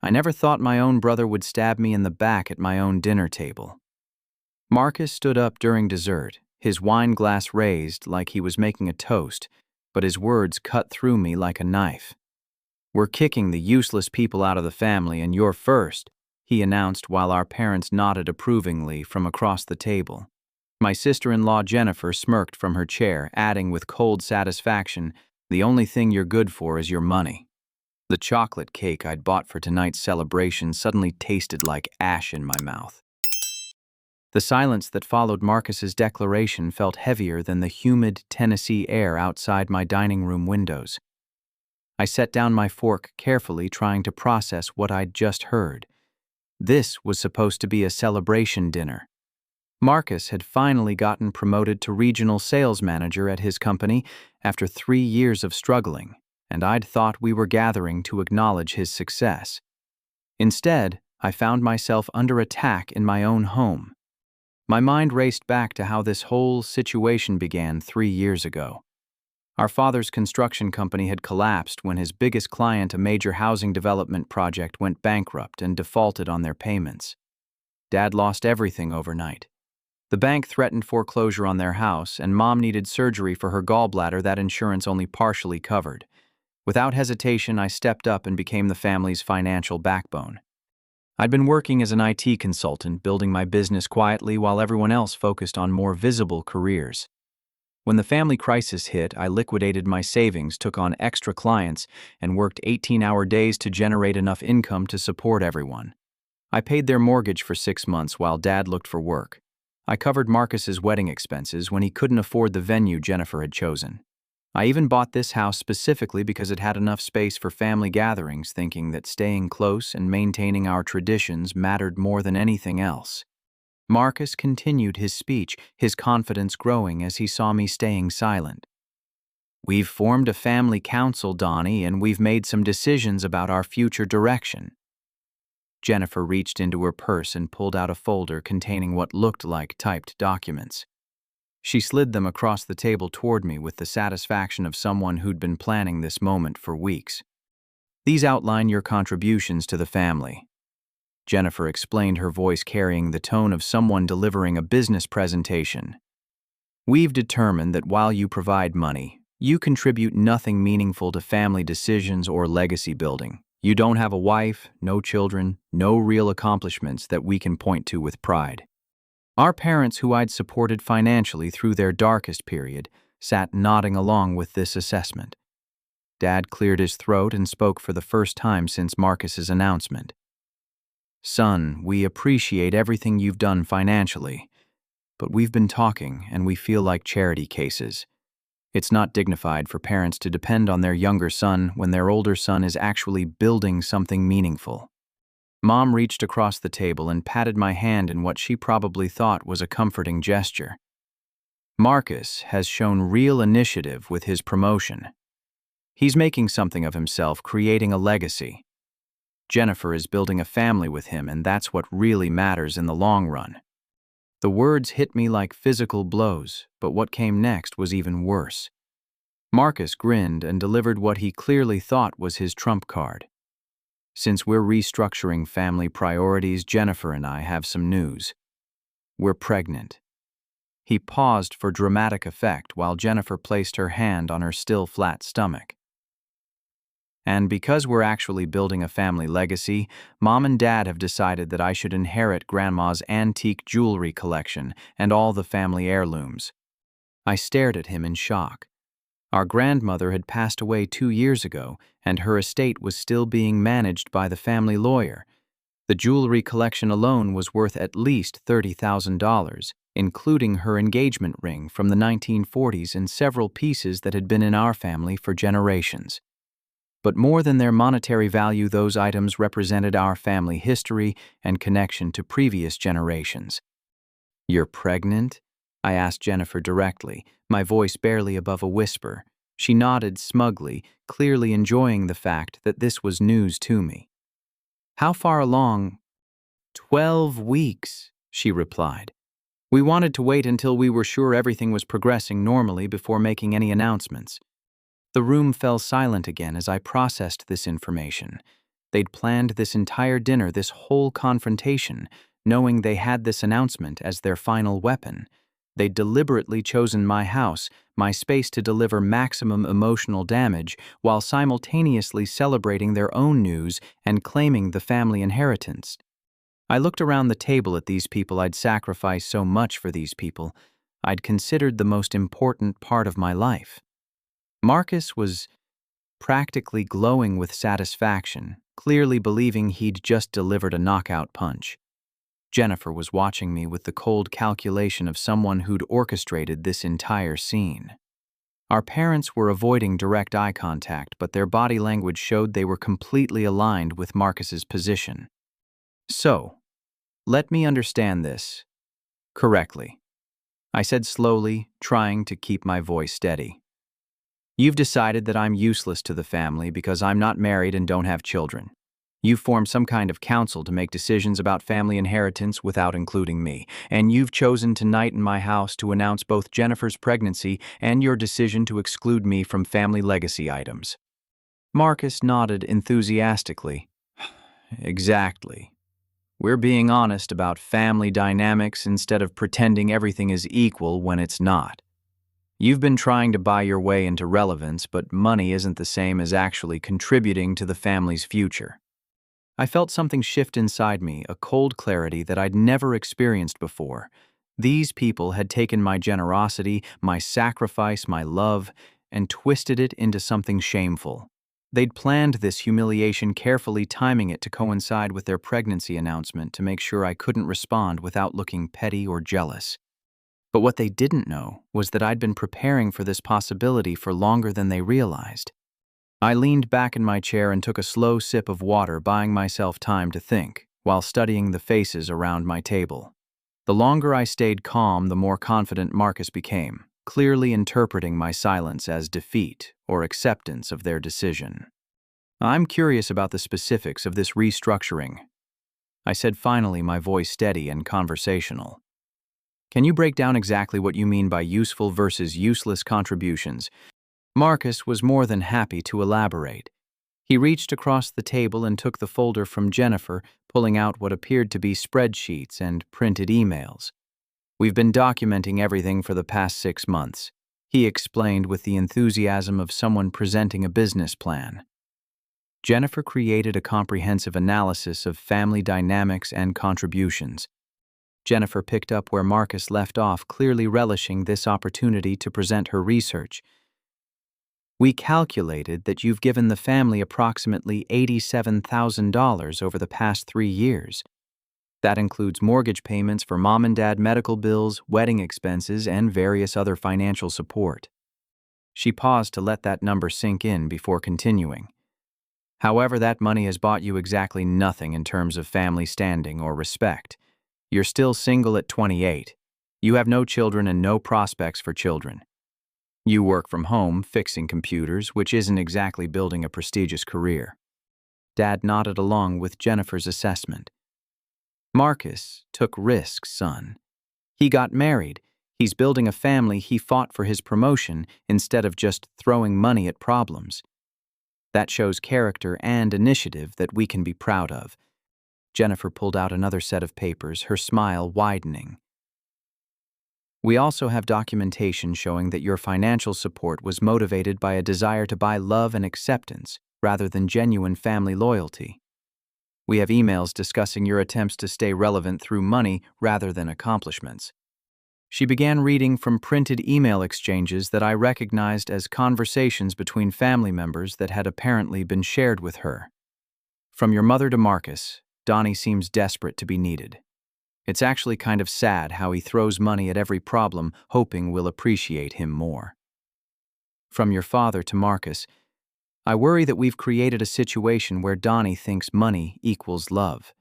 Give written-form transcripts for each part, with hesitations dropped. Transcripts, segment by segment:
I never thought my own brother would stab me in the back at my own dinner table. Marcus stood up during dessert, his wine glass raised like he was making a toast, but his words cut through me like a knife. "We're kicking the useless people out of the family, and you're first," he announced while our parents nodded approvingly from across the table. My sister-in-law Jennifer smirked from her chair, adding with cold satisfaction, "The only thing you're good for is your money." The chocolate cake I'd bought for tonight's celebration suddenly tasted like ash in my mouth. The silence that followed Marcus's declaration felt heavier than the humid Tennessee air outside my dining room windows. I set down my fork carefully, trying to process what I'd just heard. This was supposed to be a celebration dinner. Marcus had finally gotten promoted to regional sales manager at his company after 3 years of struggling, and I'd thought we were gathering to acknowledge his success. Instead, I found myself under attack in my own home. My mind raced back to how this whole situation began 3 years ago. Our father's construction company had collapsed when his biggest client, a major housing development project, went bankrupt and defaulted on their payments. Dad lost everything overnight. The bank threatened foreclosure on their house, and Mom needed surgery for her gallbladder that insurance only partially covered. Without hesitation, I stepped up and became the family's financial backbone. I'd been working as an IT consultant, building my business quietly while everyone else focused on more visible careers. When the family crisis hit, I liquidated my savings, took on extra clients, and worked 18-hour days to generate enough income to support everyone. I paid their mortgage for 6 months while Dad looked for work. I covered Marcus's wedding expenses when he couldn't afford the venue Jennifer had chosen. I even bought this house specifically because it had enough space for family gatherings, thinking that staying close and maintaining our traditions mattered more than anything else. Marcus continued his speech, his confidence growing as he saw me staying silent. "We've formed a family council, Donnie, and we've made some decisions about our future direction." Jennifer reached into her purse and pulled out a folder containing what looked like typed documents. She slid them across the table toward me with the satisfaction of someone who'd been planning this moment for weeks. "These outline your contributions to the family," Jennifer explained, her voice carrying the tone of someone delivering a business presentation. "We've determined that while you provide money, you contribute nothing meaningful to family decisions or legacy building. You don't have a wife, no children, no real accomplishments that we can point to with pride." Our parents, who I'd supported financially through their darkest period, sat nodding along with this assessment. Dad cleared his throat and spoke for the first time since Marcus's announcement. "Son, we appreciate everything you've done financially, but we've been talking and we feel like charity cases. It's not dignified for parents to depend on their younger son when their older son is actually building something meaningful." Mom reached across the table and patted my hand in what she probably thought was a comforting gesture. "Marcus has shown real initiative with his promotion. He's making something of himself, creating a legacy. Jennifer is building a family with him, and that's what really matters in the long run." The words hit me like physical blows, but what came next was even worse. Marcus grinned and delivered what he clearly thought was his trump card. "Since we're restructuring family priorities, Jennifer and I have some news. We're pregnant." He paused for dramatic effect while Jennifer placed her hand on her still flat stomach. "And because we're actually building a family legacy, Mom and Dad have decided that I should inherit Grandma's antique jewelry collection and all the family heirlooms." I stared at him in shock. Our grandmother had passed away 2 years ago, and her estate was still being managed by the family lawyer. The jewelry collection alone was worth at least $30,000, including her engagement ring from the 1940s and several pieces that had been in our family for generations. But more than their monetary value, those items represented our family history and connection to previous generations. "You're pregnant?" I asked Jennifer directly, my voice barely above a whisper. She nodded smugly, clearly enjoying the fact that this was news to me. "How far along?" 12 weeks, she replied. "We wanted to wait until we were sure everything was progressing normally before making any announcements." The room fell silent again as I processed this information. They'd planned this entire dinner, this whole confrontation, knowing they had this announcement as their final weapon. They'd deliberately chosen my house, my space to deliver maximum emotional damage while simultaneously celebrating their own news and claiming the family inheritance. I looked around the table at these people. I'd sacrificed so much for these people. I'd considered the most important part of my life. Marcus was practically glowing with satisfaction, clearly believing he'd just delivered a knockout punch. Jennifer was watching me with the cold calculation of someone who'd orchestrated this entire scene. Our parents were avoiding direct eye contact, but their body language showed they were completely aligned with Marcus's position. So, let me understand this correctly, I said slowly, trying to keep my voice steady. You've decided that I'm useless to the family because I'm not married and don't have children. You've formed some kind of council to make decisions about family inheritance without including me, and you've chosen tonight in my house to announce both Jennifer's pregnancy and your decision to exclude me from family legacy items. Marcus nodded enthusiastically. Exactly. We're being honest about family dynamics instead of pretending everything is equal when it's not. You've been trying to buy your way into relevance, but money isn't the same as actually contributing to the family's future. I felt something shift inside me, a cold clarity that I'd never experienced before. These people had taken my generosity, my sacrifice, my love, and twisted it into something shameful. They'd planned this humiliation carefully, timing it to coincide with their pregnancy announcement to make sure I couldn't respond without looking petty or jealous. But what they didn't know was that I'd been preparing for this possibility for longer than they realized. I leaned back in my chair and took a slow sip of water, buying myself time to think, while studying the faces around my table. The longer I stayed calm, the more confident Marcus became, clearly interpreting my silence as defeat or acceptance of their decision. I'm curious about the specifics of this restructuring, I said finally, my voice steady and conversational. Can you break down exactly what you mean by useful versus useless contributions? Marcus was more than happy to elaborate. He reached across the table and took the folder from Jennifer, pulling out what appeared to be spreadsheets and printed emails. We've been documenting everything for the past 6 months, he explained with the enthusiasm of someone presenting a business plan. Jennifer created a comprehensive analysis of family dynamics and contributions. Jennifer picked up where Marcus left off, clearly relishing this opportunity to present her research. We calculated that you've given the family approximately $87,000 over the past 3 years. That includes mortgage payments for mom and dad, medical bills, wedding expenses, and various other financial support. She paused to let that number sink in before continuing. However, that money has bought you exactly nothing in terms of family standing or respect. You're still single at 28. You have no children and no prospects for children. You work from home, fixing computers, which isn't exactly building a prestigious career. Dad nodded along with Jennifer's assessment. Marcus took risks, son. He got married. He's building a family. He fought for his promotion instead of just throwing money at problems. That shows character and initiative that we can be proud of. Jennifer pulled out another set of papers, her smile widening. We also have documentation showing that your financial support was motivated by a desire to buy love and acceptance rather than genuine family loyalty. We have emails discussing your attempts to stay relevant through money rather than accomplishments. She began reading from printed email exchanges that I recognized as conversations between family members that had apparently been shared with her. From your mother to Marcus, Donnie seems desperate to be needed. It's actually kind of sad how he throws money at every problem, hoping we'll appreciate him more. From your father to Marcus, I worry that we've created a situation where Donnie thinks money equals love.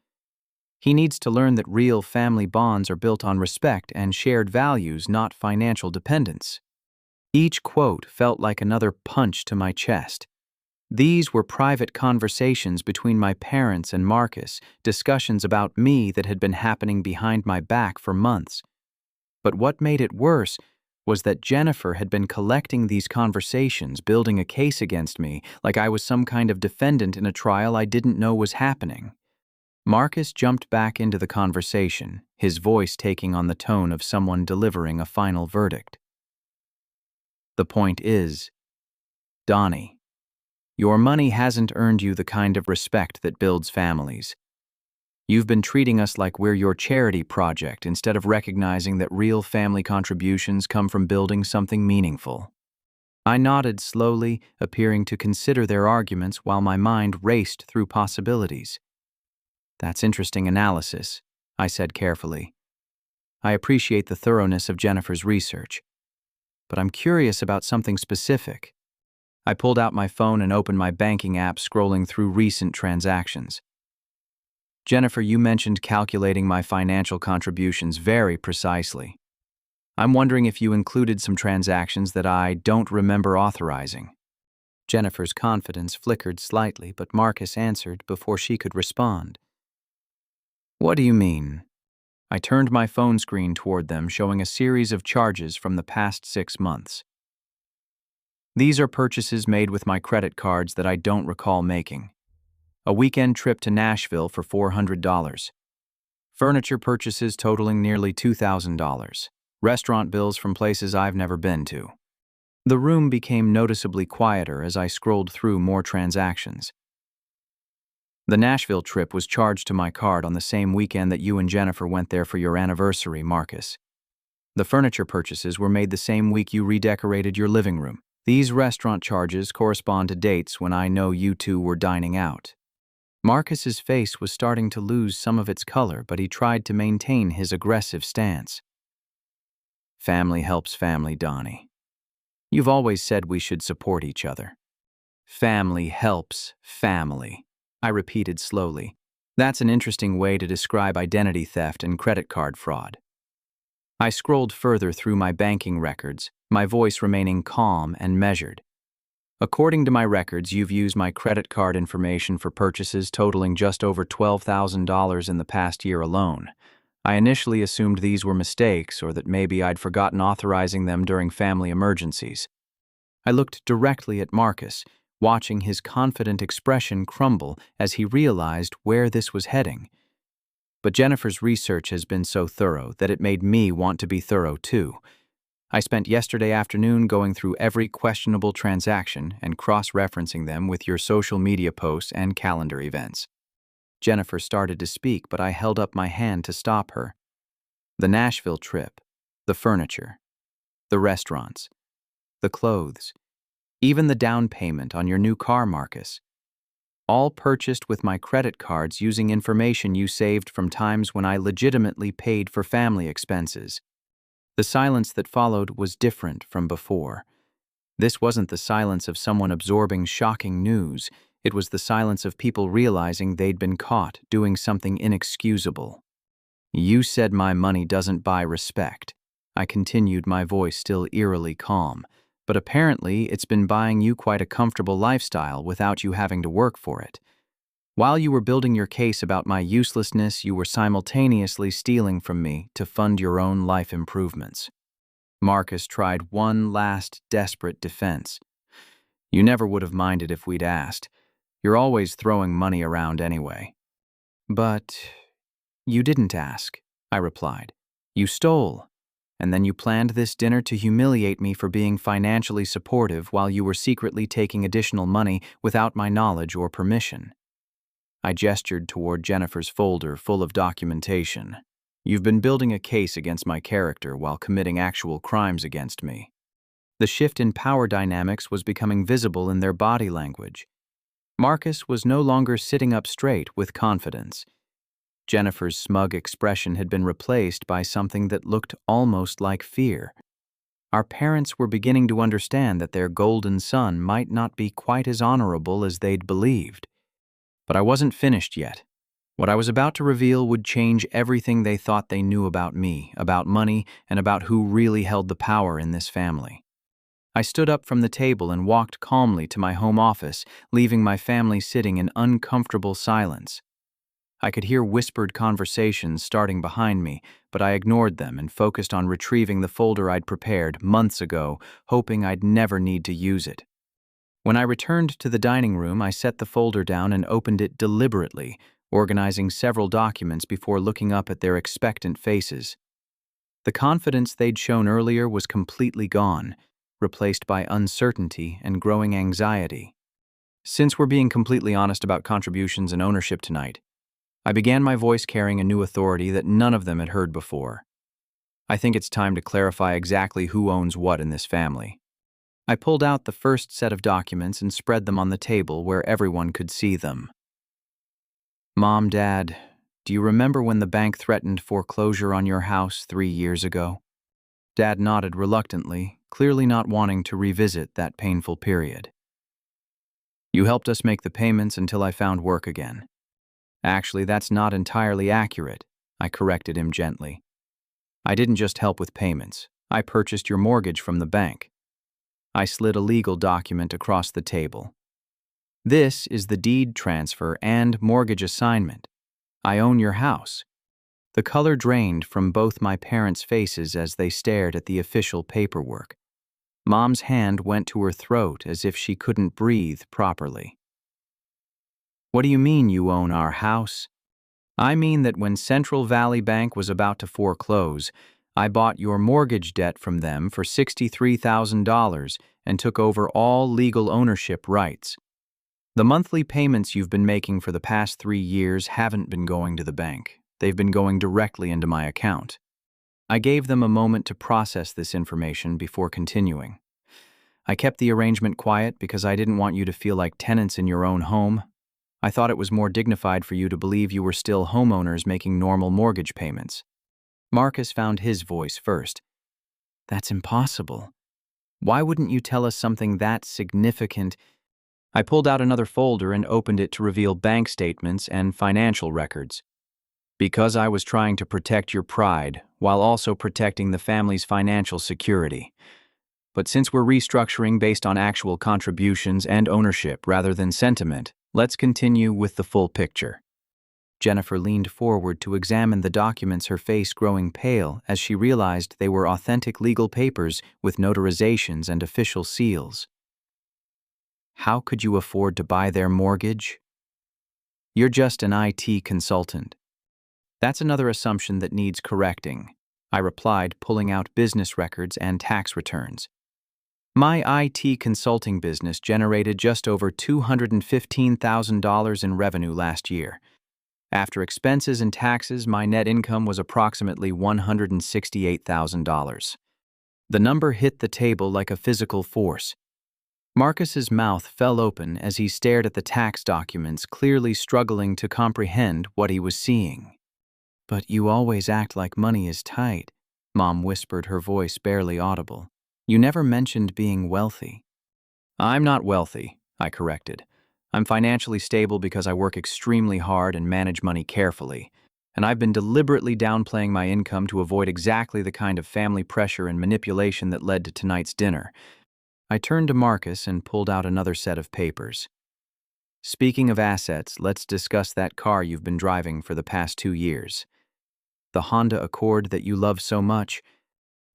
He needs to learn that real family bonds are built on respect and shared values, not financial dependence. Each quote felt like another punch to my chest. These were private conversations between my parents and Marcus, discussions about me that had been happening behind my back for months. But what made it worse was that Jennifer had been collecting these conversations, building a case against me, like I was some kind of defendant in a trial I didn't know was happening. Marcus jumped back into the conversation, his voice taking on the tone of someone delivering a final verdict. The point is, Donnie, your money hasn't earned you the kind of respect that builds families. You've been treating us like we're your charity project instead of recognizing that real family contributions come from building something meaningful. I nodded slowly, appearing to consider their arguments while my mind raced through possibilities. That's interesting analysis, I said carefully. I appreciate the thoroughness of Jennifer's research, but I'm curious about something specific. I pulled out my phone and opened my banking app, scrolling through recent transactions. Jennifer, you mentioned calculating my financial contributions very precisely. I'm wondering if you included some transactions that I don't remember authorizing. Jennifer's confidence flickered slightly, but Marcus answered before she could respond. What do you mean? I turned my phone screen toward them, showing a series of charges from the past 6 months. These are purchases made with my credit cards that I don't recall making. A weekend trip to Nashville for $400. Furniture purchases totaling nearly $2,000. Restaurant bills from places I've never been to. The room became noticeably quieter as I scrolled through more transactions. The Nashville trip was charged to my card on the same weekend that you and Jennifer went there for your anniversary, Marcus. The furniture purchases were made the same week you redecorated your living room. These restaurant charges correspond to dates when I know you two were dining out. Marcus's face was starting to lose some of its color, but he tried to maintain his aggressive stance. Family helps family, Donnie. You've always said we should support each other. Family helps family, I repeated slowly. That's an interesting way to describe identity theft and credit card fraud. I scrolled further through my banking records, my voice remaining calm and measured. According to my records, you've used my credit card information for purchases totaling just over $12,000 in the past year alone. I initially assumed these were mistakes or that maybe I'd forgotten authorizing them during family emergencies. I looked directly at Marcus, watching his confident expression crumble as he realized where this was heading. But Jennifer's research has been so thorough that it made me want to be thorough too. I spent yesterday afternoon going through every questionable transaction and cross-referencing them with your social media posts and calendar events. Jennifer started to speak, but I held up my hand to stop her. The Nashville trip, the furniture, the restaurants, the clothes, even the down payment on your new car, Marcus. All purchased with my credit cards using information you saved from times when I legitimately paid for family expenses. The silence that followed was different from before. This wasn't the silence of someone absorbing shocking news. It was the silence of people realizing they'd been caught doing something inexcusable. You said my money doesn't buy respect. I continued, my voice still eerily calm. But apparently it's been buying you quite a comfortable lifestyle without you having to work for it. While you were building your case about my uselessness, you were simultaneously stealing from me to fund your own life improvements. Marcus tried one last desperate defense. You never would have minded if we'd asked. You're always throwing money around anyway. But you didn't ask, I replied. You stole. And then you planned this dinner to humiliate me for being financially supportive while you were secretly taking additional money without my knowledge or permission. I gestured toward Jennifer's folder full of documentation. You've been building a case against my character while committing actual crimes against me. The shift in power dynamics was becoming visible in their body language. Marcus was no longer sitting up straight with confidence. Jennifer's smug expression had been replaced by something that looked almost like fear. Our parents were beginning to understand that their golden son might not be quite as honorable as they'd believed. But I wasn't finished yet. What I was about to reveal would change everything they thought they knew about me, about money, and about who really held the power in this family. I stood up from the table and walked calmly to my home office, leaving my family sitting in uncomfortable silence. I could hear whispered conversations starting behind me, but I ignored them and focused on retrieving the folder I'd prepared months ago, hoping I'd never need to use it. When I returned to the dining room, I set the folder down and opened it deliberately, organizing several documents before looking up at their expectant faces. The confidence they'd shown earlier was completely gone, replaced by uncertainty and growing anxiety. Since we're being completely honest about contributions and ownership tonight, I began my voice carrying a new authority that none of them had heard before. I think it's time to clarify exactly who owns what in this family. I pulled out the first set of documents and spread them on the table where everyone could see them. Mom, Dad, do you remember when the bank threatened foreclosure on your house 3 years ago? Dad nodded reluctantly, clearly not wanting to revisit that painful period. You helped us make the payments until I found work again. Actually, that's not entirely accurate, I corrected him gently. I didn't just help with payments. I purchased your mortgage from the bank. I slid a legal document across the table. This is the deed transfer and mortgage assignment. I own your house. The color drained from both my parents' faces as they stared at the official paperwork. Mom's hand went to her throat as if she couldn't breathe properly. What do you mean you own our house? I mean that when Central Valley Bank was about to foreclose, I bought your mortgage debt from them for $63,000 and took over all legal ownership rights. The monthly payments you've been making for the past 3 years haven't been going to the bank. They've been going directly into my account. I gave them a moment to process this information before continuing. I kept the arrangement quiet because I didn't want you to feel like tenants in your own home. I thought it was more dignified for you to believe you were still homeowners making normal mortgage payments. Marcus found his voice first. That's impossible. Why wouldn't you tell us something that significant? I pulled out another folder and opened it to reveal bank statements and financial records. Because I was trying to protect your pride while also protecting the family's financial security. But since we're restructuring based on actual contributions and ownership rather than sentiment, let's continue with the full picture. Jennifer leaned forward to examine the documents, her face growing pale as she realized they were authentic legal papers with notarizations and official seals. How could you afford to buy their mortgage? You're just an IT consultant. That's another assumption that needs correcting, I replied, pulling out business records and tax returns. My IT consulting business generated just over $215,000 in revenue last year. After expenses and taxes, my net income was approximately $168,000. The number hit the table like a physical force. Marcus's mouth fell open as he stared at the tax documents, clearly struggling to comprehend what he was seeing. But you always act like money is tight, Mom whispered, her voice barely audible. You never mentioned being wealthy. I'm not wealthy, I corrected. I'm financially stable because I work extremely hard and manage money carefully, and I've been deliberately downplaying my income to avoid exactly the kind of family pressure and manipulation that led to tonight's dinner. I turned to Marcus and pulled out another set of papers. Speaking of assets, let's discuss that car you've been driving for the past 2 years. The Honda Accord that you love so much.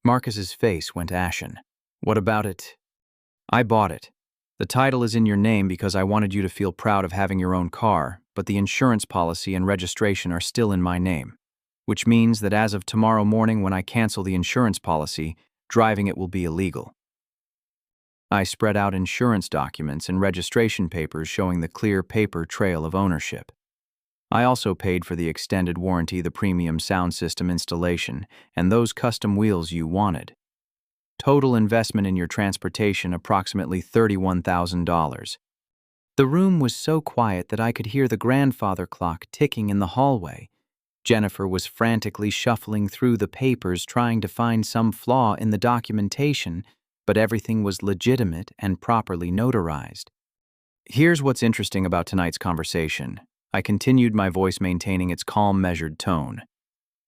Marcus's face went ashen. What about it? I bought it. The title is in your name because I wanted you to feel proud of having your own car, but the insurance policy and registration are still in my name, which means that as of tomorrow morning when I cancel the insurance policy, driving it will be illegal. I spread out insurance documents and registration papers showing the clear paper trail of ownership. I also paid for the extended warranty, the premium sound system installation, and those custom wheels you wanted. Total investment in your transportation approximately $31,000. The room was so quiet that I could hear the grandfather clock ticking in the hallway. Jennifer was frantically shuffling through the papers trying to find some flaw in the documentation, but everything was legitimate and properly notarized. Here's what's interesting about tonight's conversation. I continued, my voice maintaining its calm, measured tone.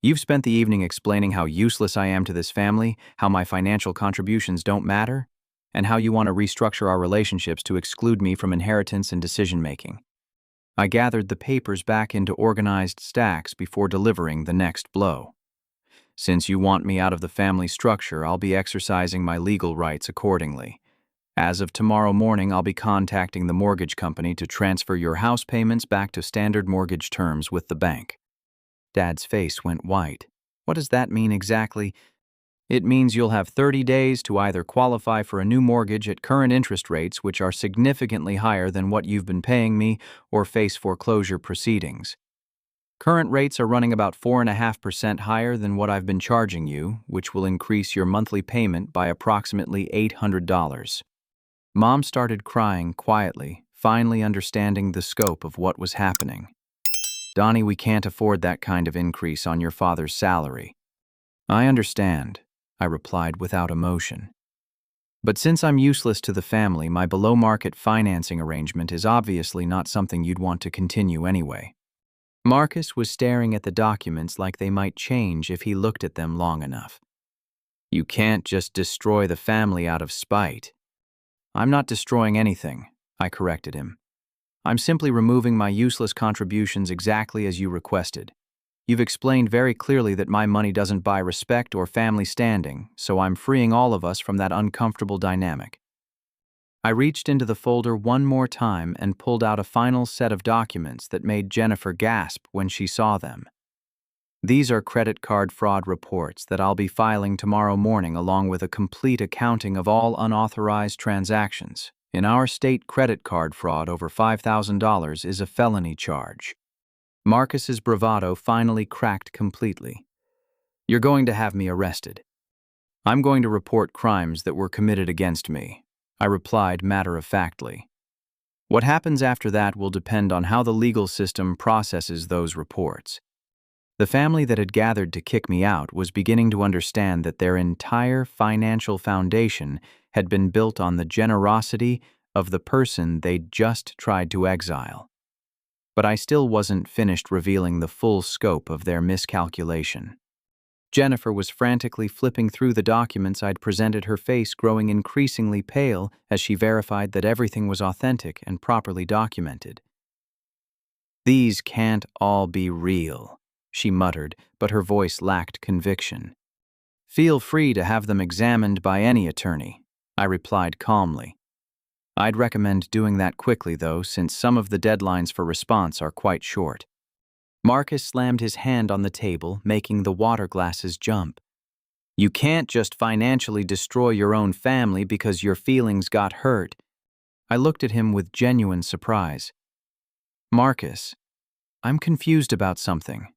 You've spent the evening explaining how useless I am to this family, how my financial contributions don't matter, and how you want to restructure our relationships to exclude me from inheritance and decision-making. I gathered the papers back into organized stacks before delivering the next blow. Since you want me out of the family structure, I'll be exercising my legal rights accordingly. As of tomorrow morning, I'll be contacting the mortgage company to transfer your house payments back to standard mortgage terms with the bank. Dad's face went white. What does that mean exactly? It means you'll have 30 days to either qualify for a new mortgage at current interest rates, which are significantly higher than what you've been paying me, or face foreclosure proceedings. Current rates are running about 4.5% higher than what I've been charging you, which will increase your monthly payment by approximately $800. Mom started crying quietly, finally understanding the scope of what was happening. Donnie, we can't afford that kind of increase on your father's salary. I understand, I replied without emotion. But since I'm useless to the family, my below-market financing arrangement is obviously not something you'd want to continue anyway. Marcus was staring at the documents like they might change if he looked at them long enough. You can't just destroy the family out of spite. I'm not destroying anything, I corrected him. I'm simply removing my useless contributions exactly as you requested. You've explained very clearly that my money doesn't buy respect or family standing, so I'm freeing all of us from that uncomfortable dynamic. I reached into the folder one more time and pulled out a final set of documents that made Jennifer gasp when she saw them. These are credit card fraud reports that I'll be filing tomorrow morning, along with a complete accounting of all unauthorized transactions. In our state, credit card fraud over $5,000 is a felony charge. Marcus's bravado finally cracked completely. You're going to have me arrested. I'm going to report crimes that were committed against me, I replied matter-of-factly. What happens after that will depend on how the legal system processes those reports. The family that had gathered to kick me out was beginning to understand that their entire financial foundation had been built on the generosity of the person they'd just tried to exile. But I still wasn't finished revealing the full scope of their miscalculation. Jennifer was frantically flipping through the documents I'd presented, her face growing increasingly pale as she verified that everything was authentic and properly documented. These can't all be real, she muttered, but her voice lacked conviction. Feel free to have them examined by any attorney, I replied calmly. I'd recommend doing that quickly, though, since some of the deadlines for response are quite short. Marcus slammed his hand on the table, making the water glasses jump. You can't just financially destroy your own family because your feelings got hurt. I looked at him with genuine surprise. Marcus, I'm confused about something.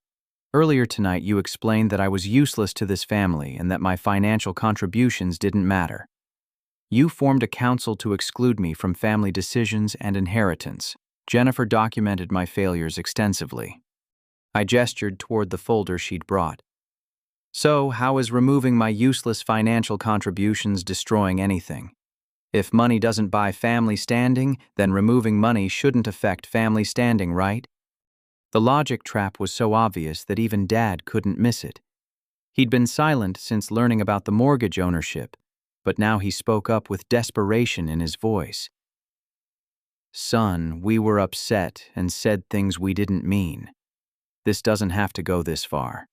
Earlier tonight, you explained that I was useless to this family and that my financial contributions didn't matter. You formed a council to exclude me from family decisions and inheritance. Jennifer documented my failures extensively. I gestured toward the folder she'd brought. So, how is removing my useless financial contributions destroying anything? If money doesn't buy family standing, then removing money shouldn't affect family standing, right? The logic trap was so obvious that even Dad couldn't miss it. He'd been silent since learning about the mortgage ownership, but now he spoke up with desperation in his voice. Son, we were upset and said things we didn't mean. This doesn't have to go this far.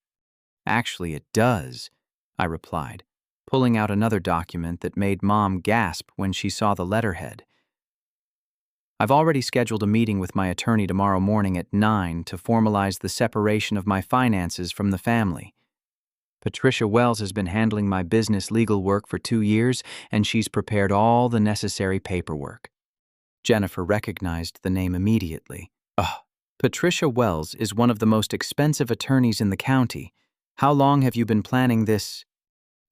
Actually, it does, I replied, pulling out another document that made Mom gasp when she saw the letterhead. I've already scheduled a meeting with my attorney tomorrow morning at 9 to formalize the separation of my finances from the family. Patricia Wells has been handling my business legal work for 2 years, and she's prepared all the necessary paperwork. Jennifer recognized the name immediately. Oh, Patricia Wells is one of the most expensive attorneys in the county. How long have you been planning this?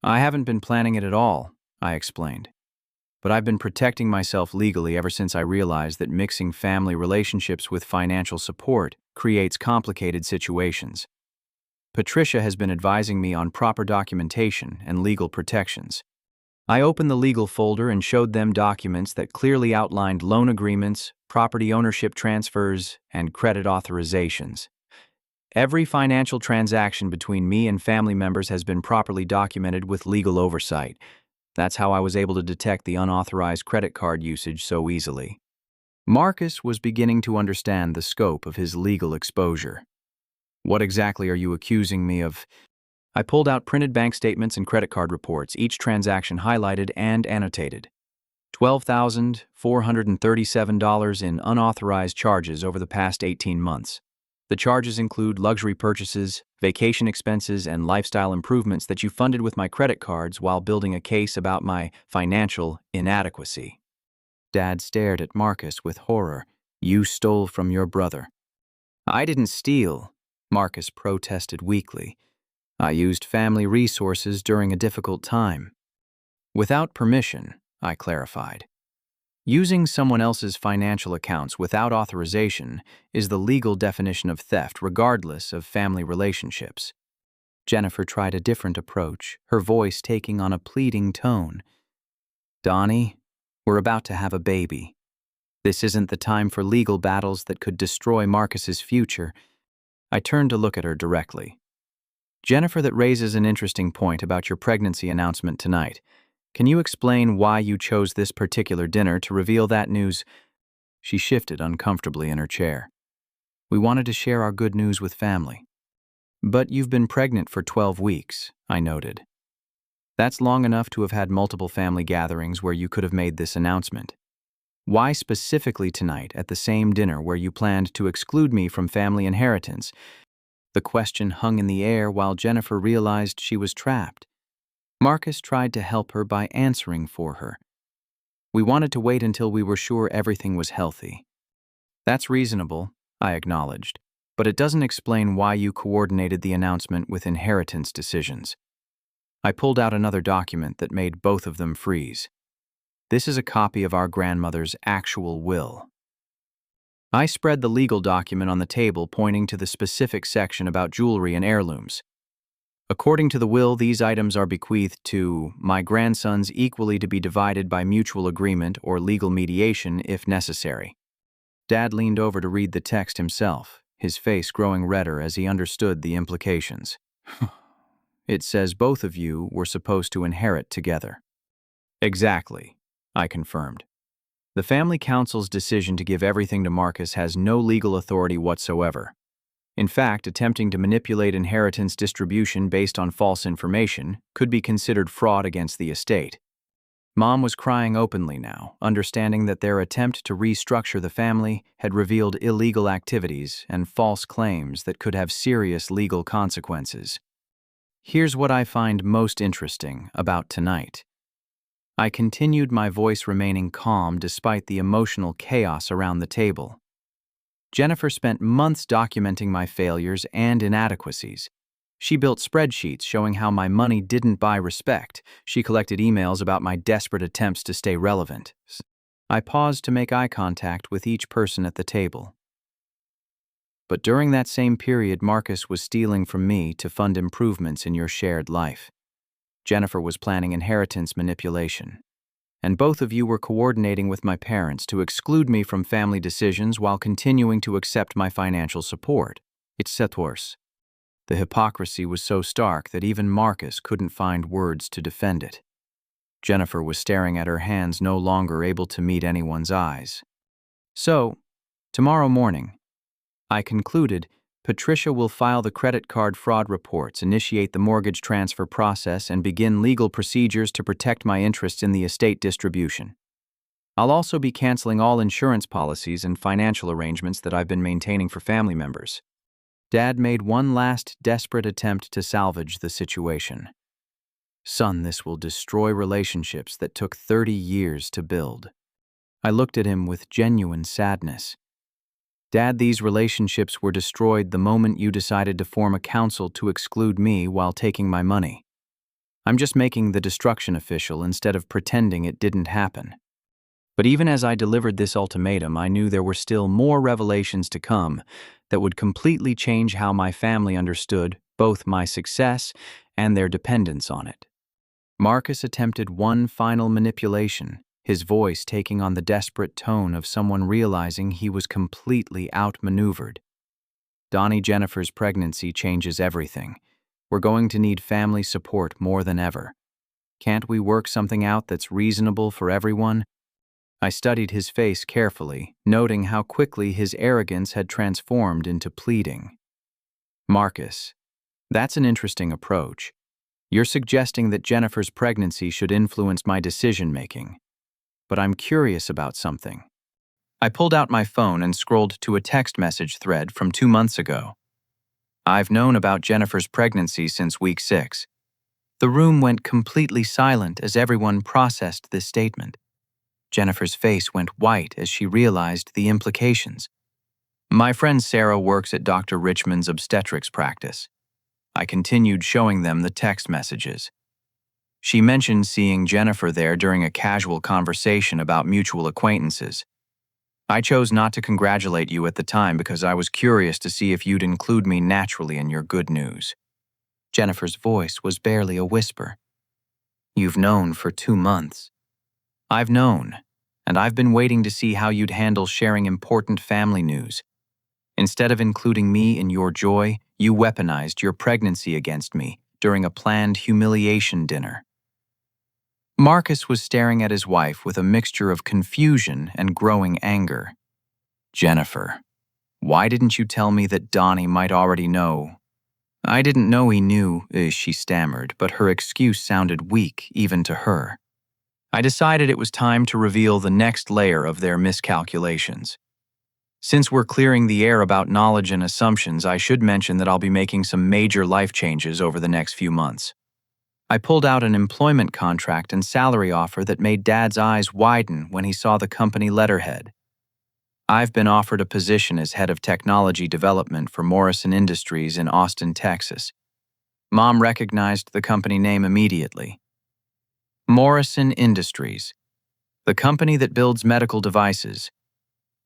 I haven't been planning it at all, I explained. But I've been protecting myself legally ever since I realized that mixing family relationships with financial support creates complicated situations. Patricia has been advising me on proper documentation and legal protections. I opened the legal folder and showed them documents that clearly outlined loan agreements, property ownership transfers, and credit authorizations. Every financial transaction between me and family members has been properly documented with legal oversight. That's how I was able to detect the unauthorized credit card usage so easily. Marcus was beginning to understand the scope of his legal exposure. What exactly are you accusing me of? I pulled out printed bank statements and credit card reports, each transaction highlighted and annotated. $12,437 in unauthorized charges over the past 18 months. The charges include luxury purchases, vacation expenses, and lifestyle improvements that you funded with my credit cards while building a case about my financial inadequacy. Dad stared at Marcus with horror. You stole from your brother. I didn't steal, Marcus protested weakly. I used family resources during a difficult time. Without permission, I clarified. Using someone else's financial accounts without authorization is the legal definition of theft, regardless of family relationships. Jennifer tried a different approach, her voice taking on a pleading tone. Donnie, we're about to have a baby. This isn't the time for legal battles that could destroy Marcus's future. I turned to look at her directly. Jennifer, that raises an interesting point about your pregnancy announcement tonight. Can you explain why you chose this particular dinner to reveal that news? She shifted uncomfortably in her chair. We wanted to share our good news with family. But you've been pregnant for 12 weeks, I noted. That's long enough to have had multiple family gatherings where you could have made this announcement. Why specifically tonight at the same dinner where you planned to exclude me from family inheritance? The question hung in the air while Jennifer realized she was trapped. Marcus tried to help her by answering for her. We wanted to wait until we were sure everything was healthy. That's reasonable, I acknowledged, but it doesn't explain why you coordinated the announcement with inheritance decisions. I pulled out another document that made both of them freeze. This is a copy of our grandmother's actual will. I spread the legal document on the table, pointing to the specific section about jewelry and heirlooms. According to the will, these items are bequeathed to my grandsons equally to be divided by mutual agreement or legal mediation if necessary. Dad leaned over to read the text himself, his face growing redder as he understood the implications. It says both of you were supposed to inherit together. Exactly, I confirmed. The family council's decision to give everything to Marcus has no legal authority whatsoever. In fact, attempting to manipulate inheritance distribution based on false information could be considered fraud against the estate. Mom was crying openly now, understanding that their attempt to restructure the family had revealed illegal activities and false claims that could have serious legal consequences. Here's what I find most interesting about tonight. I continued, my voice remaining calm despite the emotional chaos around the table. Jennifer spent months documenting my failures and inadequacies. She built spreadsheets showing how my money didn't buy respect. She collected emails about my desperate attempts to stay relevant. I paused to make eye contact with each person at the table. But during that same period, Marcus was stealing from me to fund improvements in your shared life. Jennifer was planning inheritance manipulation. And both of you were coordinating with my parents to exclude me from family decisions while continuing to accept my financial support. It's worse. The hypocrisy was so stark that even Marcus couldn't find words to defend it. Jennifer was staring at her hands, no longer able to meet anyone's eyes. So, tomorrow morning, I concluded, Patricia will file the credit card fraud reports, initiate the mortgage transfer process, and begin legal procedures to protect my interests in the estate distribution. I'll also be canceling all insurance policies and financial arrangements that I've been maintaining for family members. Dad made one last desperate attempt to salvage the situation. Son, this will destroy relationships that took 30 years to build. I looked at him with genuine sadness. Dad, these relationships were destroyed the moment you decided to form a council to exclude me while taking my money. I'm just making the destruction official instead of pretending it didn't happen. But even as I delivered this ultimatum, I knew there were still more revelations to come that would completely change how my family understood both my success and their dependence on it. Marcus attempted one final manipulation, his voice taking on the desperate tone of someone realizing he was completely outmaneuvered. Donnie, Jennifer's pregnancy changes everything. We're going to need family support more than ever. Can't we work something out that's reasonable for everyone? I studied his face carefully, noting how quickly his arrogance had transformed into pleading. Marcus, that's an interesting approach. You're suggesting that Jennifer's pregnancy should influence my decision-making. But I'm curious about something. I pulled out my phone and scrolled to a text message thread from 2 months ago. I've known about Jennifer's pregnancy since week 6. The room went completely silent as everyone processed this statement. Jennifer's face went white as she realized the implications. My friend Sarah works at Dr. Richmond's obstetrics practice. I continued showing them the text messages. She mentioned seeing Jennifer there during a casual conversation about mutual acquaintances. I chose not to congratulate you at the time because I was curious to see if you'd include me naturally in your good news. Jennifer's voice was barely a whisper. You've known for 2 months. I've known, and I've been waiting to see how you'd handle sharing important family news. Instead of including me in your joy, you weaponized your pregnancy against me during a planned humiliation dinner. Marcus was staring at his wife with a mixture of confusion and growing anger. Jennifer, why didn't you tell me that Donnie might already know? I didn't know he knew, she stammered, but her excuse sounded weak even to her. I decided it was time to reveal the next layer of their miscalculations. Since we're clearing the air about knowledge and assumptions, I should mention that I'll be making some major life changes over the next few months. I pulled out an employment contract and salary offer that made Dad's eyes widen when he saw the company letterhead. I've been offered a position as head of technology development for Morrison Industries in Austin, Texas. Mom recognized the company name immediately. Morrison Industries, the company that builds medical devices.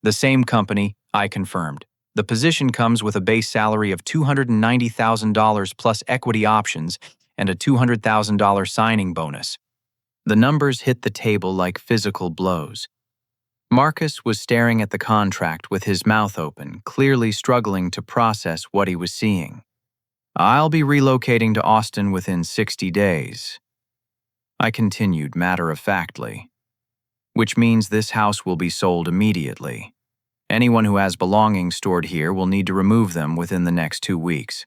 The same company, I confirmed. The position comes with a base salary of $290,000 plus equity options and a $200,000 signing bonus. The numbers hit the table like physical blows. Marcus was staring at the contract with his mouth open, clearly struggling to process what he was seeing. I'll be relocating to Austin within 60 days. I continued matter-of-factly. Which means this house will be sold immediately. Anyone who has belongings stored here will need to remove them within the next 2 weeks.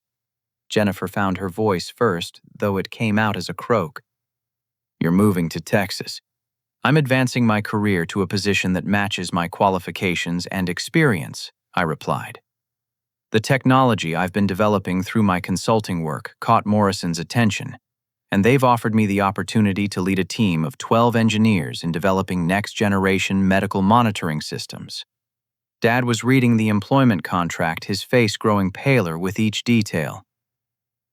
Jennifer found her voice first, though it came out as a croak. You're moving to Texas. I'm advancing my career to a position that matches my qualifications and experience, I replied. The technology I've been developing through my consulting work caught Morrison's attention, and they've offered me the opportunity to lead a team of 12 engineers in developing next-generation medical monitoring systems. Dad was reading the employment contract, his face growing paler with each detail.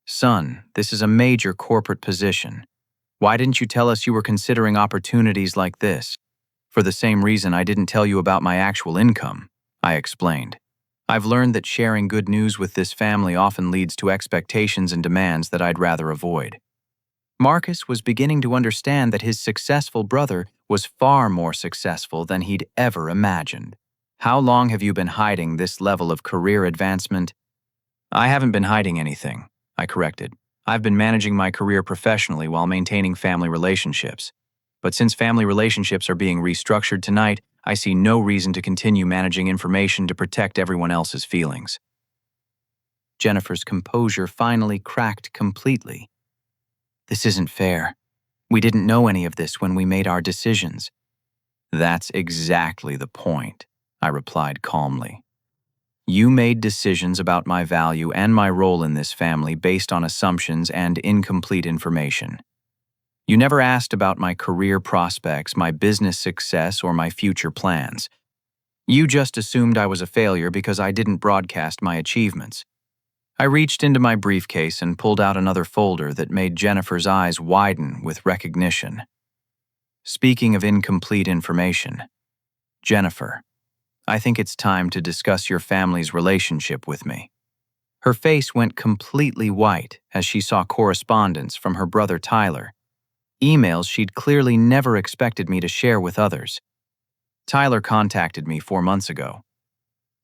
Son, this is a major corporate position. Why didn't you tell us you were considering opportunities like this? For the same reason I didn't tell you about my actual income, I explained. I've learned that sharing good news with this family often leads to expectations and demands that I'd rather avoid. Marcus was beginning to understand that his successful brother was far more successful than he'd ever imagined. How long have you been hiding this level of career advancement? I haven't been hiding anything, I corrected. I've been managing my career professionally while maintaining family relationships. But since family relationships are being restructured tonight, I see no reason to continue managing information to protect everyone else's feelings. Jennifer's composure finally cracked completely. This isn't fair. We didn't know any of this when we made our decisions. That's exactly the point, I replied calmly. You made decisions about my value and my role in this family based on assumptions and incomplete information. You never asked about my career prospects, my business success, or my future plans. You just assumed I was a failure because I didn't broadcast my achievements. I reached into my briefcase and pulled out another folder that made Jennifer's eyes widen with recognition. Speaking of incomplete information, Jennifer, I think it's time to discuss your family's relationship with me. Her face went completely white as she saw correspondence from her brother Tyler, emails she'd clearly never expected me to share with others. Tyler contacted me 4 months ago.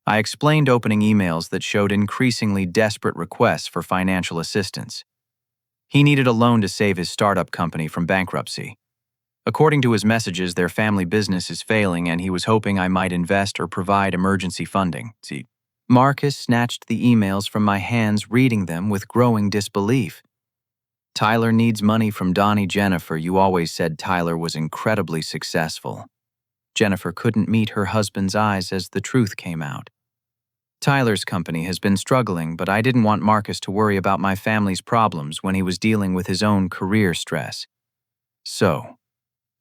I explained opening emails that showed increasingly desperate requests for financial assistance. He needed a loan to save his startup company from bankruptcy. According to his messages, their family business is failing and he was hoping I might invest or provide emergency funding. See, Marcus snatched the emails from my hands, reading them with growing disbelief. Tyler needs money from Donnie. Jennifer, you always said Tyler was incredibly successful. Jennifer couldn't meet her husband's eyes as the truth came out. Tyler's company has been struggling, but I didn't want Marcus to worry about my family's problems when he was dealing with his own career stress. So,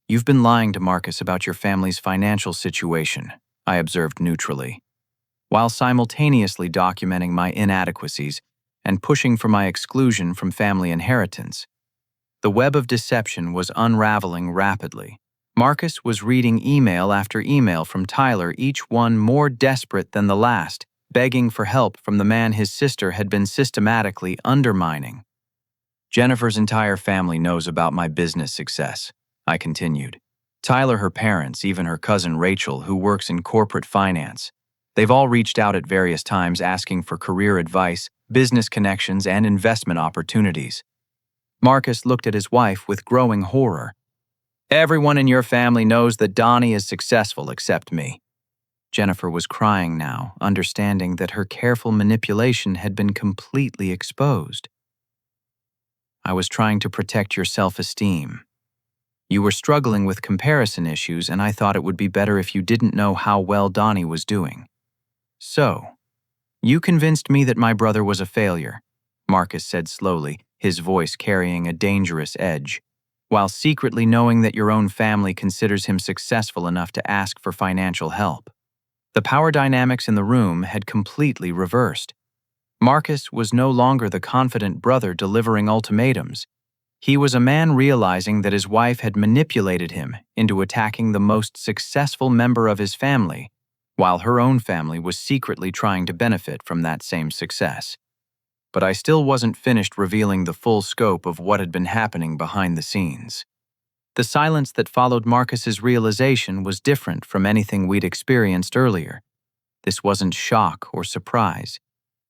you've been lying to Marcus about your family's financial situation, I observed neutrally, while simultaneously documenting my inadequacies and pushing for my exclusion from family inheritance. The web of deception was unraveling rapidly. Marcus was reading email after email from Tyler, each one more desperate than the last, begging for help from the man his sister had been systematically undermining. Jennifer's entire family knows about my business success, I continued. Tyler, her parents, even her cousin Rachel, who works in corporate finance. They've all reached out at various times asking for career advice, business connections, and investment opportunities. Marcus looked at his wife with growing horror. Everyone in your family knows that Donnie is successful except me. Jennifer was crying now, understanding that her careful manipulation had been completely exposed. I was trying to protect your self-esteem. You were struggling with comparison issues, and I thought it would be better if you didn't know how well Donnie was doing. So, you convinced me that my brother was a failure, Marcus said slowly, his voice carrying a dangerous edge, while secretly knowing that your own family considers him successful enough to ask for financial help. The power dynamics in the room had completely reversed. Marcus was no longer the confident brother delivering ultimatums. He was a man realizing that his wife had manipulated him into attacking the most successful member of his family, while her own family was secretly trying to benefit from that same success. But I still wasn't finished revealing the full scope of what had been happening behind the scenes. The silence that followed Marcus's realization was different from anything we'd experienced earlier. This wasn't shock or surprise.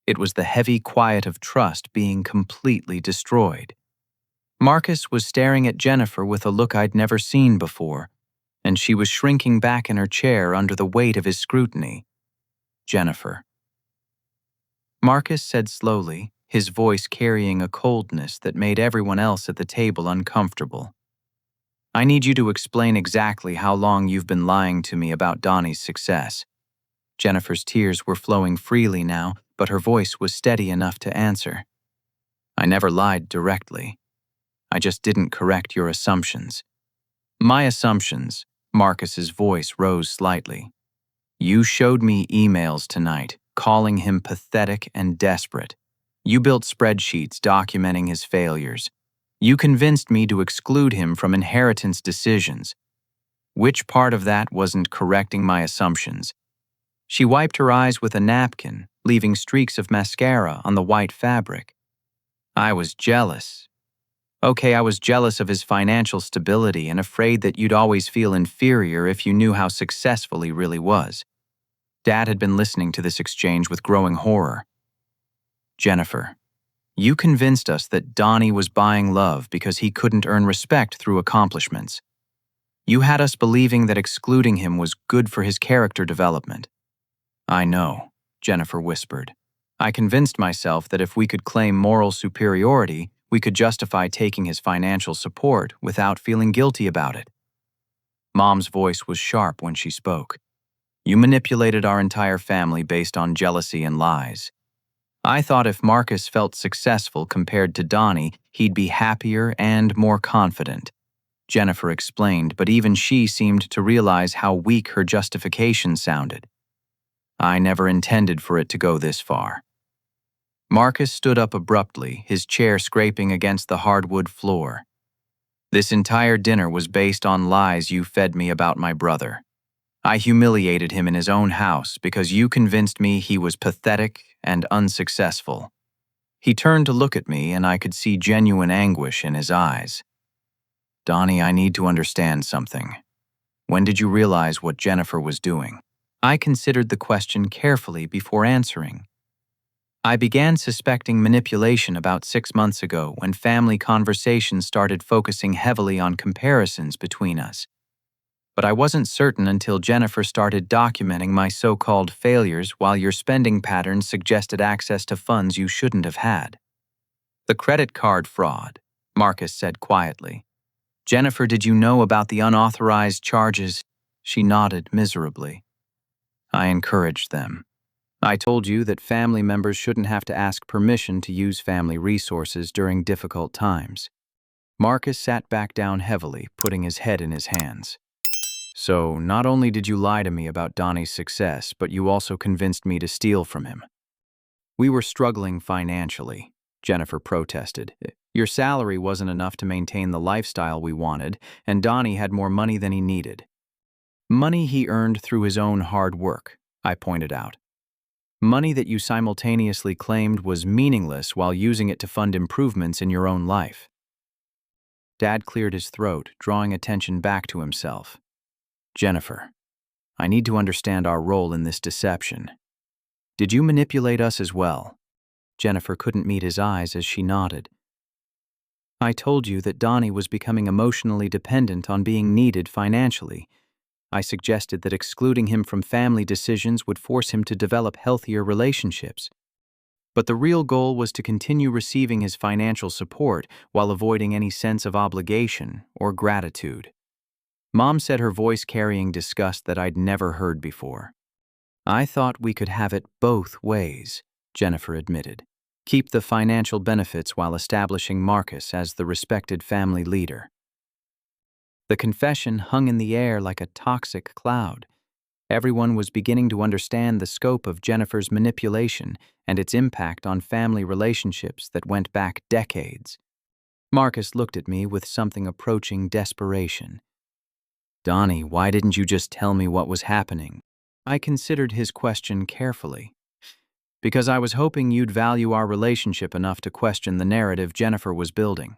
It was the heavy quiet of trust being completely destroyed. Marcus was staring at Jennifer with a look I'd never seen before, and she was shrinking back in her chair under the weight of his scrutiny. Jennifer. Marcus said slowly, his voice carrying a coldness that made everyone else at the table uncomfortable. I need you to explain exactly how long you've been lying to me about Donnie's success. Jennifer's tears were flowing freely now, but her voice was steady enough to answer. I never lied directly. I just didn't correct your assumptions. My assumptions, Marcus's voice rose slightly. You showed me emails tonight, calling him pathetic and desperate. You built spreadsheets documenting his failures. You convinced me to exclude him from inheritance decisions. Which part of that wasn't correcting my assumptions? She wiped her eyes with a napkin, leaving streaks of mascara on the white fabric. I was jealous. Okay, I was jealous of his financial stability and afraid that you'd always feel inferior if you knew how successful he really was. Dad had been listening to this exchange with growing horror. Jennifer, you convinced us that Donnie was buying love because he couldn't earn respect through accomplishments. You had us believing that excluding him was good for his character development. I know, Jennifer whispered. I convinced myself that if we could claim moral superiority, we could justify taking his financial support without feeling guilty about it. Mom's voice was sharp when she spoke. You manipulated our entire family based on jealousy and lies. I thought if Marcus felt successful compared to Donnie, he'd be happier and more confident. Jennifer explained, but even she seemed to realize how weak her justification sounded. I never intended for it to go this far. Marcus stood up abruptly, his chair scraping against the hardwood floor. This entire dinner was based on lies you fed me about my brother. I humiliated him in his own house because you convinced me he was pathetic and unsuccessful. He turned to look at me, and I could see genuine anguish in his eyes. Donnie, I need to understand something. When did you realize what Jennifer was doing? I considered the question carefully before answering. I began suspecting manipulation about 6 months ago when family conversations started focusing heavily on comparisons between us. But I wasn't certain until Jennifer started documenting my so-called failures while your spending patterns suggested access to funds you shouldn't have had. The credit card fraud, Marcus said quietly. Jennifer, did you know about the unauthorized charges? She nodded miserably. I encouraged them. I told you that family members shouldn't have to ask permission to use family resources during difficult times. Marcus sat back down heavily, putting his head in his hands. So, not only did you lie to me about Donnie's success, but you also convinced me to steal from him. We were struggling financially, Jennifer protested. Your salary wasn't enough to maintain the lifestyle we wanted, and Donnie had more money than he needed. Money he earned through his own hard work, I pointed out. Money that you simultaneously claimed was meaningless while using it to fund improvements in your own life. Dad cleared his throat, drawing attention back to himself. Jennifer, I need to understand our role in this deception. Did you manipulate us as well? Jennifer couldn't meet his eyes as she nodded. I told you that Donnie was becoming emotionally dependent on being needed financially. I suggested that excluding him from family decisions would force him to develop healthier relationships. But the real goal was to continue receiving his financial support while avoiding any sense of obligation or gratitude. Mom said, her voice carrying disgust that I'd never heard before. I thought we could have it both ways, Jennifer admitted. Keep the financial benefits while establishing Marcus as the respected family leader. The confession hung in the air like a toxic cloud. Everyone was beginning to understand the scope of Jennifer's manipulation and its impact on family relationships that went back decades. Marcus looked at me with something approaching desperation. Donnie, why didn't you just tell me what was happening? I considered his question carefully. Because I was hoping you'd value our relationship enough to question the narrative Jennifer was building.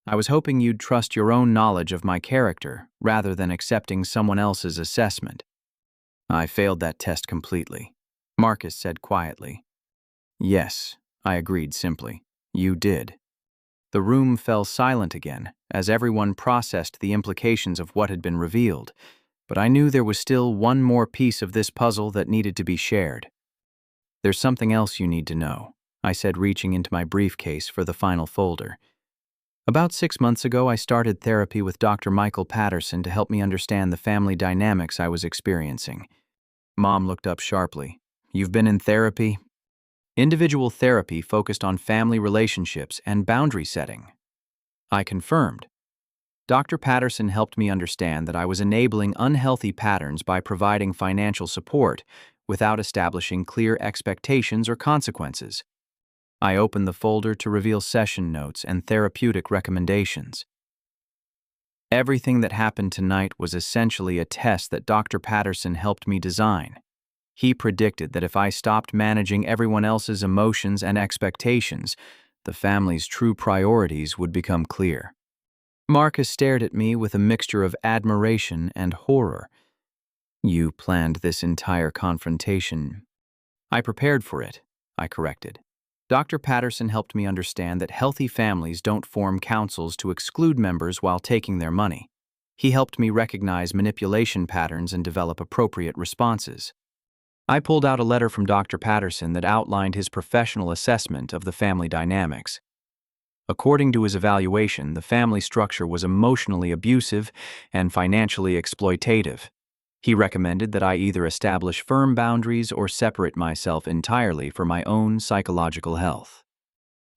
I was hoping you'd trust your own knowledge of my character rather than accepting someone else's assessment. I failed that test completely, Marcus said quietly. Yes, I agreed simply. You did. The room fell silent again as everyone processed the implications of what had been revealed, but I knew there was still one more piece of this puzzle that needed to be shared. There's something else you need to know, I said, reaching into my briefcase for the final folder. About 6 months ago, I started therapy with Dr. Michael Patterson to help me understand the family dynamics I was experiencing. Mom looked up sharply. You've been in therapy? Individual therapy focused on family relationships and boundary setting. I confirmed. Dr. Patterson helped me understand that I was enabling unhealthy patterns by providing financial support without establishing clear expectations or consequences. I opened the folder to reveal session notes and therapeutic recommendations. Everything that happened tonight was essentially a test that Dr. Patterson helped me design. He predicted that if I stopped managing everyone else's emotions and expectations, the family's true priorities would become clear. Marcus stared at me with a mixture of admiration and horror. You planned this entire confrontation. I prepared for it, I corrected. Dr. Patterson helped me understand that healthy families don't form councils to exclude members while taking their money. He helped me recognize manipulation patterns and develop appropriate responses. I pulled out a letter from Dr. Patterson that outlined his professional assessment of the family dynamics. According to his evaluation, the family structure was emotionally abusive and financially exploitative. He recommended that I either establish firm boundaries or separate myself entirely for my own psychological health.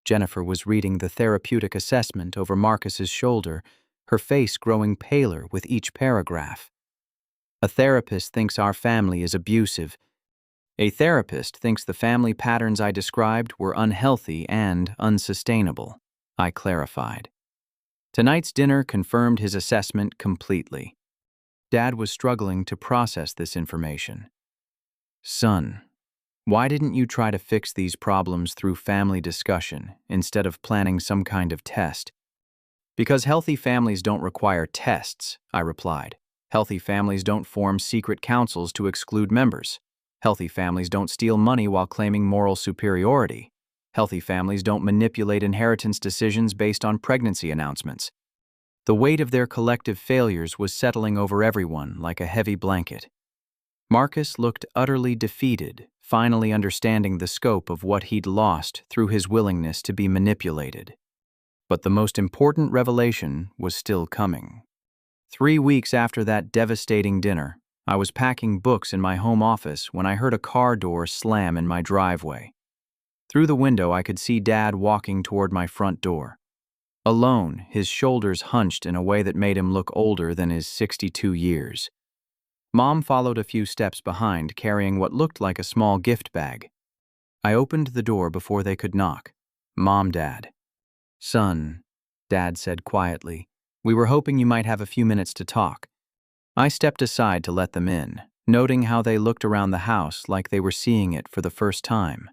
Jennifer was reading the therapeutic assessment over Marcus's shoulder, her face growing paler with each paragraph. A therapist thinks our family is abusive. A therapist thinks the family patterns I described were unhealthy and unsustainable, I clarified. Tonight's dinner confirmed his assessment completely. Dad was struggling to process this information. Son, why didn't you try to fix these problems through family discussion instead of planning some kind of test? Because healthy families don't require tests, I replied. Healthy families don't form secret councils to exclude members. Healthy families don't steal money while claiming moral superiority. Healthy families don't manipulate inheritance decisions based on pregnancy announcements. The weight of their collective failures was settling over everyone like a heavy blanket. Marcus looked utterly defeated, finally understanding the scope of what he'd lost through his willingness to be manipulated. But the most important revelation was still coming. 3 weeks after that devastating dinner, I was packing books in my home office when I heard a car door slam in my driveway. Through the window, I could see Dad walking toward my front door. Alone, his shoulders hunched in a way that made him look older than his 62 years. Mom followed a few steps behind, carrying what looked like a small gift bag. I opened the door before they could knock. "Mom, Dad." "Son," Dad said quietly, "we were hoping you might have a few minutes to talk." I stepped aside to let them in, noting how they looked around the house like they were seeing it for the first time.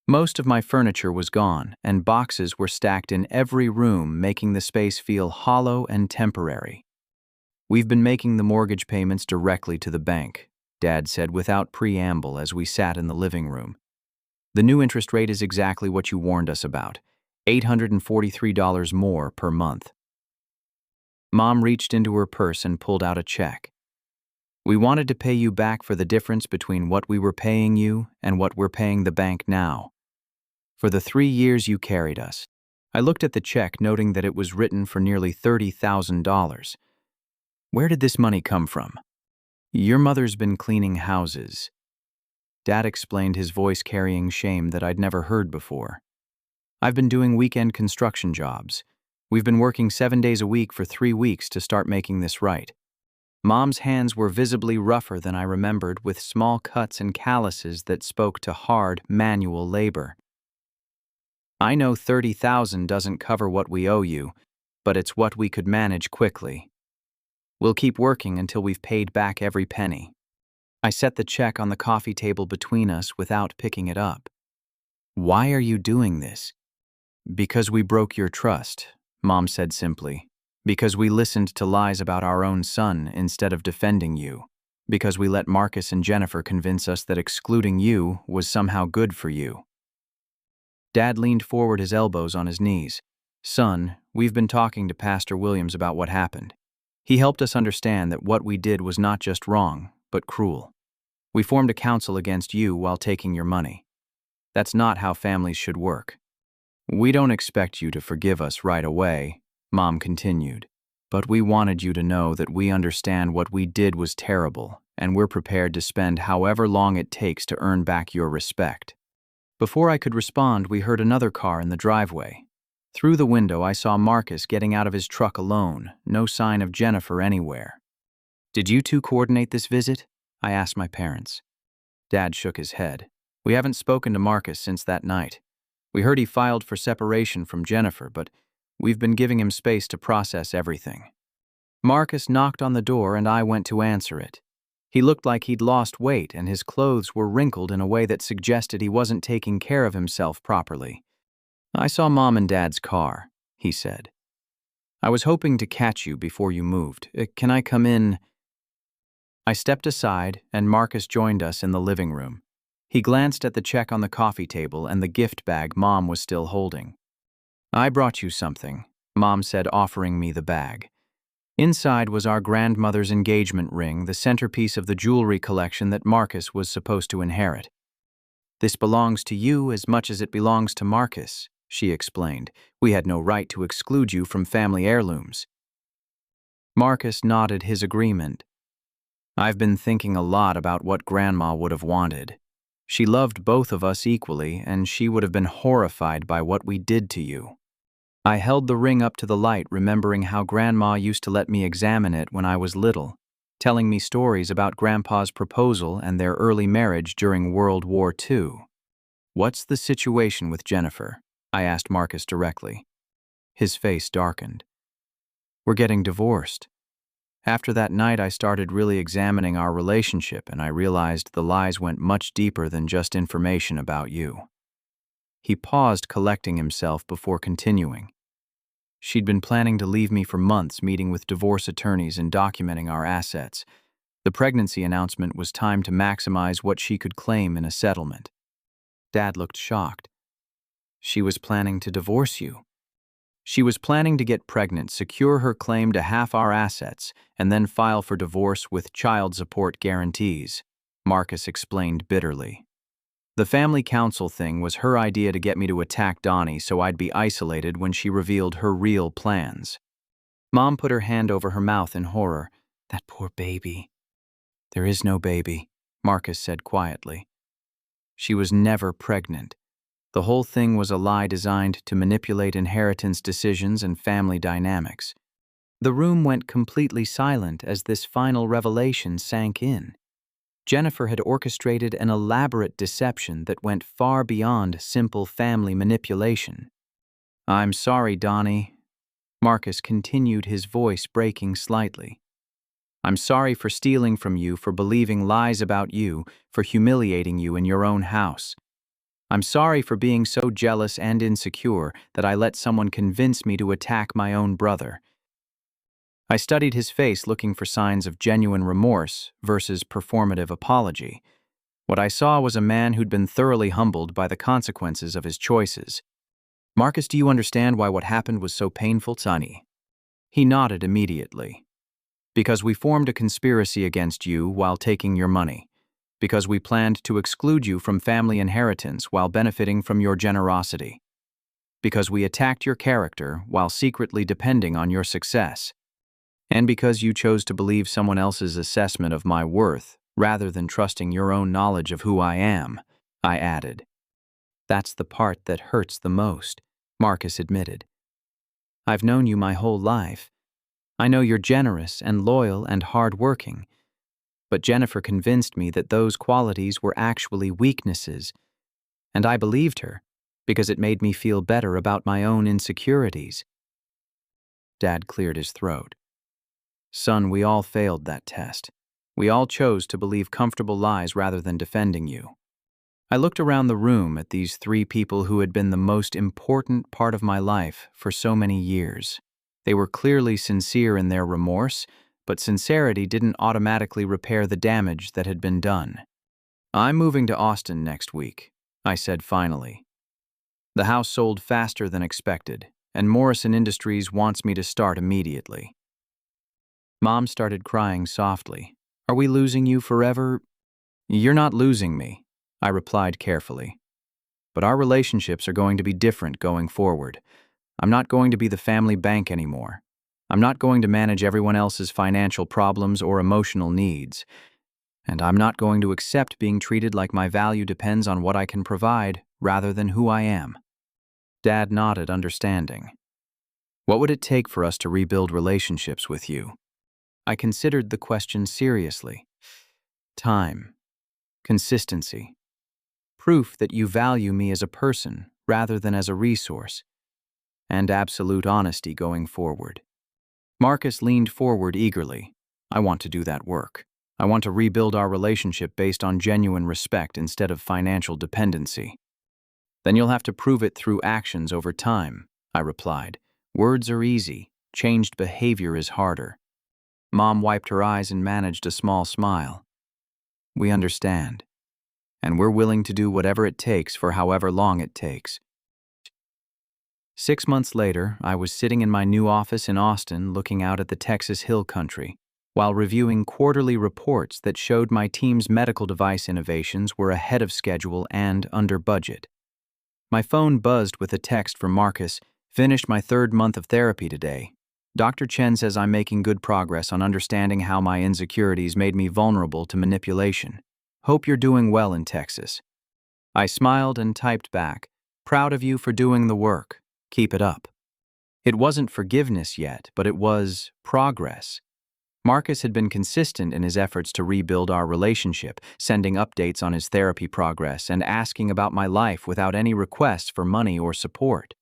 Most of my furniture was gone, and boxes were stacked in every room, making the space feel hollow and temporary. "We've been making the mortgage payments directly to the bank," Dad said without preamble as we sat in the living room. "The new interest rate is exactly what you warned us about, $843 more per month." Mom reached into her purse and pulled out a check. "We wanted to pay you back for the difference between what we were paying you and what we're paying the bank now. For the 3 years you carried us." I looked at the check, noting that it was written for nearly $30,000. "Where did this money come from?" "Your mother's been cleaning houses." Dad explained, his voice carrying shame that I'd never heard before. "I've been doing weekend construction jobs. We've been working 7 days a week for 3 weeks to start making this right." Mom's hands were visibly rougher than I remembered, with small cuts and calluses that spoke to hard, manual labor. "I know 30,000 doesn't cover what we owe you, but it's what we could manage quickly. We'll keep working until we've paid back every penny." I set the check on the coffee table between us without picking it up. "Why are you doing this?" "Because we broke your trust," Mom said simply. "Because we listened to lies about our own son instead of defending you. Because we let Marcus and Jennifer convince us that excluding you was somehow good for you." Dad leaned forward, his elbows on his knees. "Son, we've been talking to Pastor Williams about what happened. He helped us understand that what we did was not just wrong, but cruel. We formed a council against you while taking your money. That's not how families should work. We don't expect you to forgive us right away," Mom continued, "but we wanted you to know that we understand what we did was terrible, and we're prepared to spend however long it takes to earn back your respect." Before I could respond, we heard another car in the driveway. Through the window, I saw Marcus getting out of his truck alone, no sign of Jennifer anywhere. "Did you two coordinate this visit?" I asked my parents. Dad shook his head. "We haven't spoken to Marcus since that night. We heard he filed for separation from Jennifer, but we've been giving him space to process everything." Marcus knocked on the door and I went to answer it. He looked like he'd lost weight, and his clothes were wrinkled in a way that suggested he wasn't taking care of himself properly. "I saw Mom and Dad's car," he said. "I was hoping to catch you before you moved. Can I come in?" I stepped aside, and Marcus joined us in the living room. He glanced at the check on the coffee table and the gift bag Mom was still holding. "I brought you something," Mom said, offering me the bag. Inside was our grandmother's engagement ring, the centerpiece of the jewelry collection that Marcus was supposed to inherit. "This belongs to you as much as it belongs to Marcus," she explained. "We had no right to exclude you from family heirlooms." Marcus nodded his agreement. "I've been thinking a lot about what Grandma would have wanted. She loved both of us equally, and she would have been horrified by what we did to you." I held the ring up to the light, remembering how Grandma used to let me examine it when I was little, telling me stories about Grandpa's proposal and their early marriage during World War II. "What's the situation with Jennifer?" I asked Marcus directly. His face darkened. "We're getting divorced. After that night, I started really examining our relationship, and I realized the lies went much deeper than just information about you." He paused, collecting himself before continuing. "She'd been planning to leave me for months, meeting with divorce attorneys and documenting our assets. The pregnancy announcement was timed to maximize what she could claim in a settlement. Dad looked shocked. She was planning to divorce you. She was planning to get pregnant, secure her claim to half our assets, and then file for divorce with child support guarantees, Marcus explained bitterly. The family council thing was her idea to get me to attack Donnie so I'd be isolated when she revealed her real plans. Mom put her hand over her mouth in horror. That poor baby. There is no baby, Marcus said quietly. She was never pregnant. The whole thing was a lie designed to manipulate inheritance decisions and family dynamics. The room went completely silent as this final revelation sank in. Jennifer had orchestrated an elaborate deception that went far beyond simple family manipulation. I'm sorry, Donnie. Marcus continued, his voice breaking slightly. I'm sorry for stealing from you, for believing lies about you, for humiliating you in your own house. I'm sorry for being so jealous and insecure that I let someone convince me to attack my own brother. I studied his face, looking for signs of genuine remorse versus performative apology. What I saw was a man who'd been thoroughly humbled by the consequences of his choices. Marcus, do you understand why what happened was so painful, Sonny? He nodded immediately. Because we formed a conspiracy against you while taking your money. Because we planned to exclude you from family inheritance while benefiting from your generosity. Because we attacked your character while secretly depending on your success. And because you chose to believe someone else's assessment of my worth rather than trusting your own knowledge of who I am, I added. That's the part that hurts the most, Marcus admitted. I've known you my whole life. I know you're generous and loyal and hardworking. But Jennifer convinced me that those qualities were actually weaknesses, and I believed her because it made me feel better about my own insecurities. Dad cleared his throat. Son, we all failed that test. We all chose to believe comfortable lies rather than defending you. I looked around the room at these three people who had been the most important part of my life for so many years. They were clearly sincere in their remorse, but sincerity didn't automatically repair the damage that had been done. I'm moving to Austin next week, I said finally. The house sold faster than expected, and Morrison Industries wants me to start immediately. Mom started crying softly. Are we losing you forever? You're not losing me, I replied carefully. But our relationships are going to be different going forward. I'm not going to be the family bank anymore. I'm not going to manage everyone else's financial problems or emotional needs. And I'm not going to accept being treated like my value depends on what I can provide rather than who I am. Dad nodded, understanding. What would it take for us to rebuild relationships with you? I considered the question seriously. Time. Consistency. Proof that you value me as a person rather than as a resource. And absolute honesty going forward. Marcus leaned forward eagerly. I want to do that work. I want to rebuild our relationship based on genuine respect instead of financial dependency. Then you'll have to prove it through actions over time, I replied. Words are easy. Changed behavior is harder. Mom wiped her eyes and managed a small smile. We understand. And we're willing to do whatever it takes for however long it takes. 6 months later, I was sitting in my new office in Austin looking out at the Texas Hill Country, while reviewing quarterly reports that showed my team's medical device innovations were ahead of schedule and under budget. My phone buzzed with a text from Marcus. Finished my 3rd month of therapy today. Dr. Chen says I'm making good progress on understanding how my insecurities made me vulnerable to manipulation. Hope you're doing well in Texas. I smiled and typed back, proud of you for doing the work. Keep it up. It wasn't forgiveness yet, but it was progress. Marcus had been consistent in his efforts to rebuild our relationship, sending updates on his therapy progress and asking about my life without any requests for money or support.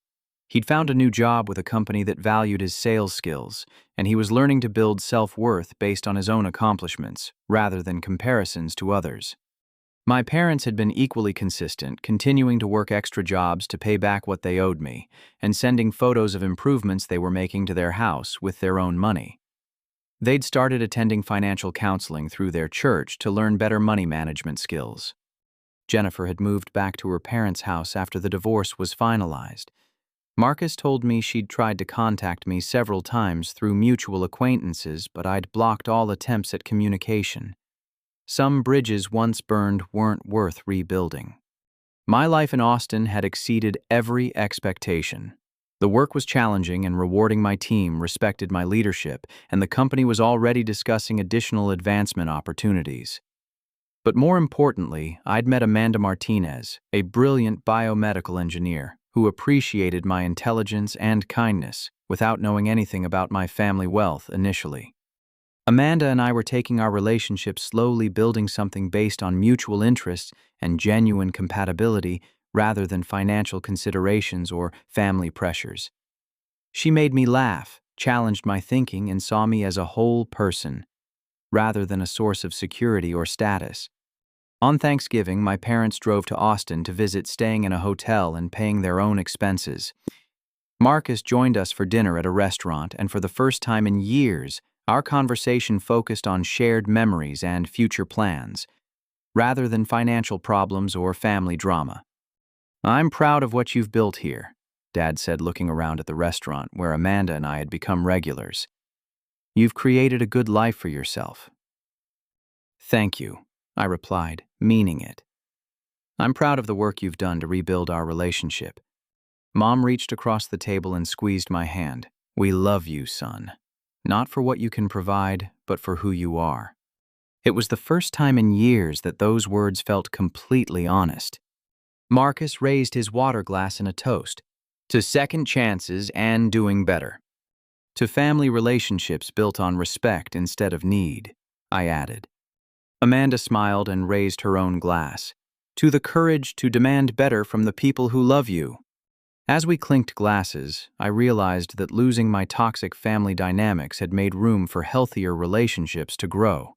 He'd found a new job with a company that valued his sales skills, and he was learning to build self-worth based on his own accomplishments, rather than comparisons to others. My parents had been equally consistent, continuing to work extra jobs to pay back what they owed me, and sending photos of improvements they were making to their house with their own money. They'd started attending financial counseling through their church to learn better money management skills. Jennifer had moved back to her parents' house after the divorce was finalized. Marcus told me she'd tried to contact me several times through mutual acquaintances, but I'd blocked all attempts at communication. Some bridges once burned weren't worth rebuilding. My life in Austin had exceeded every expectation. The work was challenging and rewarding. My team respected my leadership, and the company was already discussing additional advancement opportunities. But more importantly, I'd met Amanda Martinez, a brilliant biomedical engineer, who appreciated my intelligence and kindness without knowing anything about my family wealth initially. Amanda and I were taking our relationship slowly, building something based on mutual interests and genuine compatibility rather than financial considerations or family pressures. She made me laugh, challenged my thinking, and saw me as a whole person, rather than a source of security or status. On Thanksgiving, my parents drove to Austin to visit, staying in a hotel and paying their own expenses. Marcus joined us for dinner at a restaurant, and for the first time in years, our conversation focused on shared memories and future plans, rather than financial problems or family drama. "I'm proud of what you've built here," Dad said, looking around at the restaurant where Amanda and I had become regulars. "You've created a good life for yourself." "Thank you," I replied, meaning it. "I'm proud of the work you've done to rebuild our relationship." Mom reached across the table and squeezed my hand. "We love you, son. Not for what you can provide, but for who you are." It was the first time in years that those words felt completely honest. Marcus raised his water glass in a toast. "To second chances and doing better. To family relationships built on respect instead of need," I added. Amanda smiled and raised her own glass. "To the courage to demand better from the people who love you." As we clinked glasses, I realized that losing my toxic family dynamics had made room for healthier relationships to grow.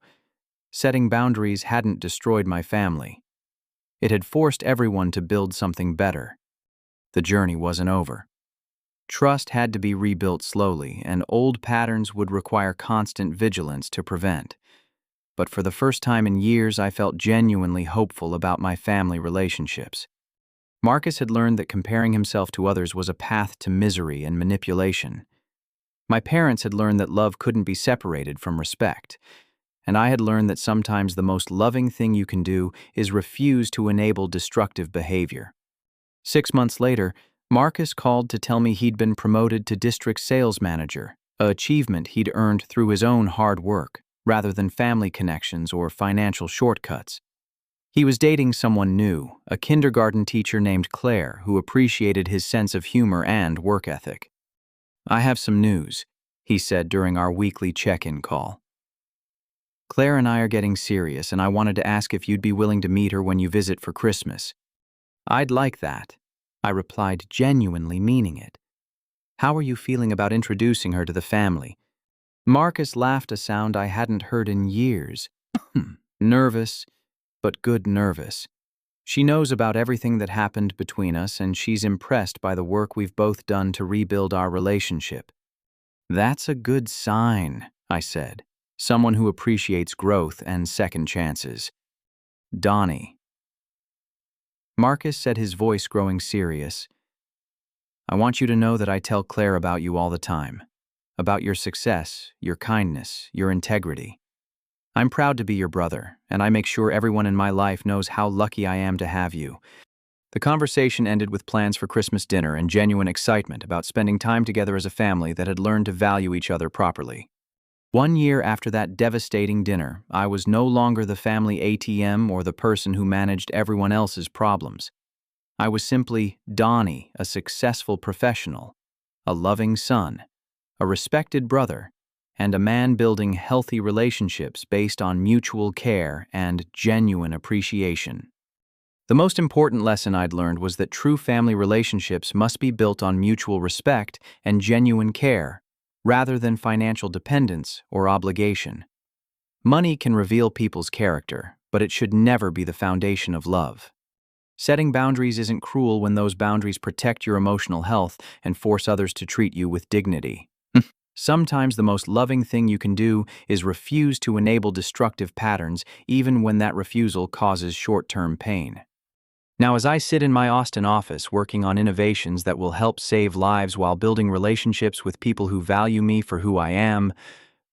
Setting boundaries hadn't destroyed my family. It had forced everyone to build something better. The journey wasn't over. Trust had to be rebuilt slowly, and old patterns would require constant vigilance to prevent. But for the first time in years, I felt genuinely hopeful about my family relationships. Marcus had learned that comparing himself to others was a path to misery and manipulation. My parents had learned that love couldn't be separated from respect. And I had learned that sometimes the most loving thing you can do is refuse to enable destructive behavior. 6 months later, Marcus called to tell me he'd been promoted to district sales manager, an achievement he'd earned through his own hard work, rather than family connections or financial shortcuts. He was dating someone new, a kindergarten teacher named Claire, who appreciated his sense of humor and work ethic. "I have some news," he said during our weekly check-in call. "Claire and I are getting serious, and I wanted to ask if you'd be willing to meet her when you visit for Christmas." "I'd like that," I replied, genuinely meaning it. "How are you feeling about introducing her to the family?" Marcus laughed, a sound I hadn't heard in years. "Nervous, but good nervous. She knows about everything that happened between us, and she's impressed by the work we've both done to rebuild our relationship." "That's a good sign," I said. "Someone who appreciates growth and second chances." "Donnie." Marcus said, his voice growing serious. "I want you to know that I tell Claire about you all the time. About your success, your kindness, your integrity. I'm proud to be your brother, and I make sure everyone in my life knows how lucky I am to have you." The conversation ended with plans for Christmas dinner and genuine excitement about spending time together as a family that had learned to value each other properly. 1 year after that devastating dinner, I was no longer the family ATM or the person who managed everyone else's problems. I was simply Donnie, a successful professional, a loving son, a respected brother, and a man building healthy relationships based on mutual care and genuine appreciation. The most important lesson I'd learned was that true family relationships must be built on mutual respect and genuine care, rather than financial dependence or obligation. Money can reveal people's character, but it should never be the foundation of love. Setting boundaries isn't cruel when those boundaries protect your emotional health and force others to treat you with dignity. Sometimes the most loving thing you can do is refuse to enable destructive patterns, even when that refusal causes short-term pain. Now, as I sit in my Austin office working on innovations that will help save lives while building relationships with people who value me for who I am,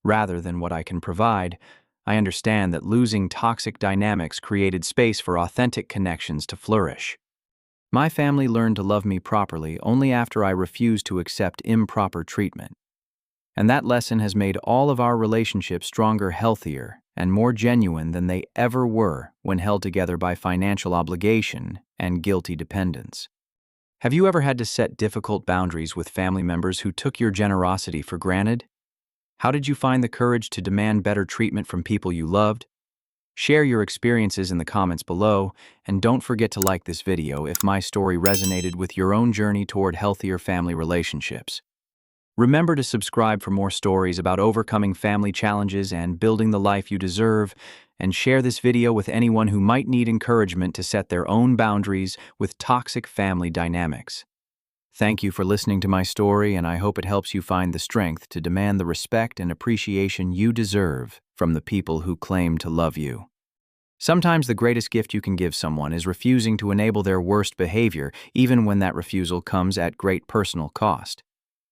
rather than what I can provide, I understand that losing toxic dynamics created space for authentic connections to flourish. My family learned to love me properly only after I refused to accept improper treatment. And that lesson has made all of our relationships stronger, healthier, and more genuine than they ever were when held together by financial obligation and guilty dependence. Have you ever had to set difficult boundaries with family members who took your generosity for granted? How did you find the courage to demand better treatment from people you loved? Share your experiences in the comments below, and don't forget to like this video if my story resonated with your own journey toward healthier family relationships. Remember to subscribe for more stories about overcoming family challenges and building the life you deserve, and share this video with anyone who might need encouragement to set their own boundaries with toxic family dynamics. Thank you for listening to my story, and I hope it helps you find the strength to demand the respect and appreciation you deserve from the people who claim to love you. Sometimes the greatest gift you can give someone is refusing to enable their worst behavior, even when that refusal comes at great personal cost.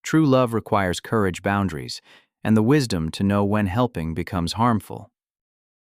True love requires courage, boundaries, and the wisdom to know when helping becomes harmful.